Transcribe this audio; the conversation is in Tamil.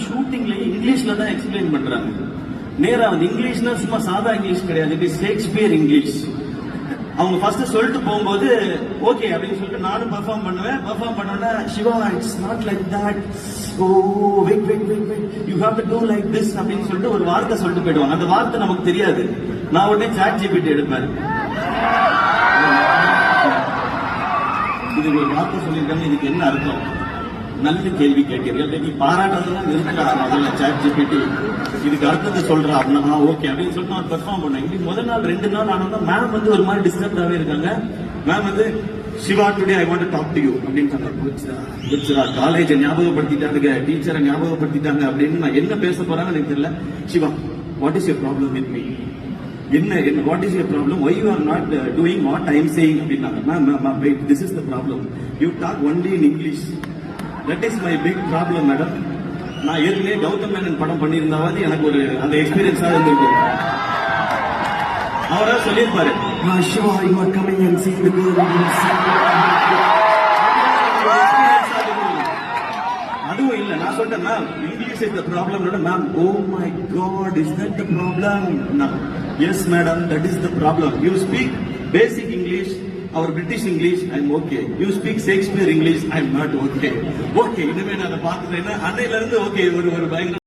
ஷூட்டிங்ல இங்கிலீஷ்ல தான் எக்ஸ்பிளைன் பண்றாங்க. நேரா வந்து இங்கிலீஷ்னா சும்மா சாதா இங்கிலீஷ் கிடையாது, இட் இஸ் ஷேக்ஸ்பியர் இங்கிலீஷ். அவங்க ஃபர்ஸ்ட் சொல்லிட்டு போகும்போது ஓகே அப்படின்னு சொல்லிட்டு நானும் பெர்ஃபார்ம் பண்ணுவேன். பெர்ஃபார்ம் பண்ணோன்னா Siva it's not like that, oh wait wait wait wait you have to do like this அப்படின்னு சொல்லிட்டு ஒரு வார்த்தை சொல்லிட்டு போயிடுவாங்க. அந்த வார்த்தை நமக்கு தெரியாது. நான் உடனே ChatGPT எடுப்பேன். இது ஒரு வார்த்தை சொல்லியிருக்காங்க, இதுக்கு என்ன அர்த்தம்? நல்ல கேள்வி கேட்டீர்கள், நீ பாராட்டதெல்லாம் நிறுத்தலாம். முதல்ல ChatGPT இதுக்கு அர்த்தத்தை சொல்றா அப்படின்னா ஓகே அப்படின்னு சொல்லிட்டு நான் பெர்ஃபார்ம் பண்ணேன். இப்படி முதல் நாள் 2 நாள் ஆனோம்னா மேம் வந்து ஒரு மாதிரி டிஸ்டர்ப்டாவே இருக்காங்க. மேம் வந்து Siva today I want to talk to you அப்படின்னு சொன்னாங்க. காலேஜை ஞாபகப்படுத்திட்டாங்க, டீச்சரை ஞாபகப்படுத்திட்டாங்க அப்படின்னு நான் என்ன பேச போறாங்க எனக்கு தெரியல. Siva what is your problem with me? என்ன what is your problem? Why you are not doing what I am saying அப்படின்னாங்க. Ma'am wait, this is the problem, you talk only in English, that is my big problem madam. நான் ஏற்கனவே கௌதம் மேனன் படம் பண்ணியிருந்தாவது எனக்கு ஒரு அந்த எக்ஸ்பீரியன்ஸா இருந்திருக்கும். அவரா சொல்லியிருப்பாரு, Siva you are coming and seeing the girl. அதுவும் இல்ல, நான் சொல்றேன் ma'am English is the problem. Ma'am oh my God is that the problem? Yes madam that is the problem. You speak basic English, அவர் British English, I am okay. You speak Shakespeare English, I am not okay. Okay இனிமே நான் பார்த்துட்டேன்னா அன்னையில இருந்து ஓகே ஒரு பயங்கர